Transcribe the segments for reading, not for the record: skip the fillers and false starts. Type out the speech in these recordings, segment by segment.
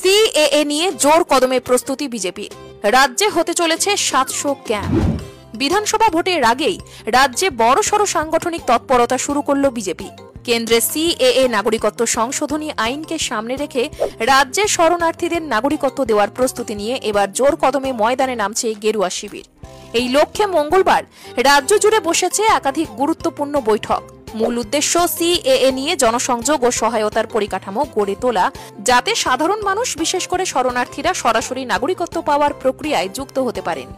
CAA নিয়ে জোর কদমে প্রস্তুতি বিজেপির। রাজ্যে হতে চলেছে 700 ক্যাম্প। বিধানসভা ভোটের আগেই রাজ্যে বড়সড় সাংগঠনিক তৎপরতা শুরু করল বিজেপি। কেন্দ্রে সিএএ নাগরিকত্ব সংশোধনী আইনকে সামনে রেখে রাজ্যে শরণার্থীদের নাগরিকত্ব দেওয়ার প্রস্তুতি নিয়ে এবার জোর কদমে ময়দানে নামছে গেরুয়া শিবির। এই লক্ষ্যে মঙ্গলবার রাজ্য জুড়ে বসেছে একাধিক গুরুত্বপূর্ণ বৈঠক। মূল উদ্দেশ্য সিএএ নিয়ে জনসংযোগ ও সহায়তার পরিকাঠামো গড়ে তোলা, যাতে সাধারণ মানুষ বিশেষ করে শরণার্থীরা সরাসরি নাগরিকত্ব পাওয়ার প্রক্রিয়ায় যুক্ত হতে পারেন।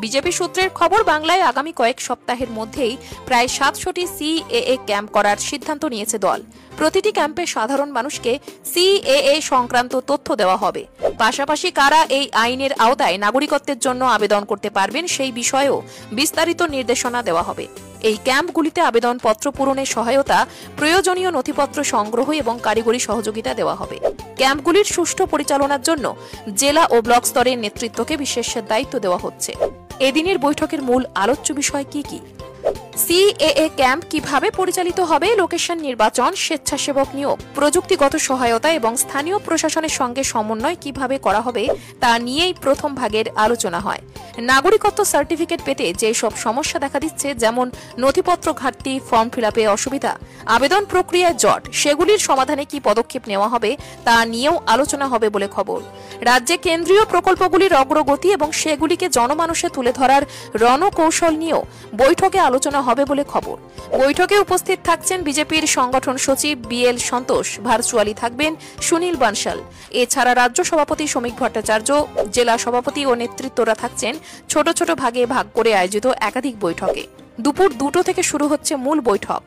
বিজেপি সূত্রের খবর, বাংলায় আগামী কয়েক সপ্তাহের মধ্যেই প্রায় 700টি সিএএ ক্যাম্প করার সিদ্ধান্ত নিয়েছে দল। প্রতিটি ক্যাম্পে সাধারণ মানুষকে সিএএ সংক্রান্ত তথ্য দেওয়া হবে। পাশাপাশি কারা এই আইনের আওতায় নাগরিকত্বের জন্য আবেদন করতে পারবেন সেই বিষয়েও বিস্তারিত নির্দেশনা দেওয়া হবে। এই ক্যাম্পগুলিতে আবেদনপত্র পূরণে সহায়তা, প্রয়োজনীয় নথিপত্র সংগ্রহ এবং কারিগরি সহযোগিতা দেওয়া হবে। ক্যাম্পগুলির সুষ্ঠু পরিচালনার জন্য জেলা ও ব্লক স্তরের নেতৃত্বকে বিশেষ দায়িত্ব দেওয়া হচ্ছে। এদিনের বৈঠকের মূল আলোচ্য বিষয় কি কি? সিএএ ক্যাম্প কিভাবে পরিচালিত হবে, লোকেশন নির্বাচন, স্বেচ্ছাসেবক নিয়োগ, প্রযুক্তিগত সহায়তা এবং স্থানীয় প্রশাসনের সঙ্গে সমন্বয় কিভাবে করা হবে তা নিয়েই প্রথম ভাগের আলোচনা হয়। নাগরিকত্ব সার্টিফিকেট পেতে যেসব সমস্যা দেখা দিচ্ছে, যেমন নথিপত্র ঘাটতি, ফর্ম ফিলআপে অসুবিধা, আবেদন প্রক্রিয়ায় জট, সেগুলির সমাধানে কি পদক্ষেপ নেওয়া হবে তা নিয়েও আলোচনা হবে বলে খবর। রাজ্যে কেন্দ্রীয় প্রকল্পগুলির অগ্রগতি এবং সেগুলিকে জনমানুষে তুলে ধরার রণকৌশল নিয়েও বৈঠকে আলোচনা হবে বলে খবর। বৈঠকে উপস্থিত থাকছেন বিজেপির সংগঠন সচিব বিএল সন্তোষ, ভার্চুয়ালি থাকবেন সুনীল বানশাল। এছাড়া রাজ্য সভাপতি শ্রমিক ভট্টাচার্য, জেলা সভাপতি ও নেতৃত্বরা থাকছেন ছোট ছোট ভাগে ভাগ করে আয়োজিত একাধিক বৈঠকে। দুপুর 2টো থেকে শুরু হচ্ছে মূল বৈঠক।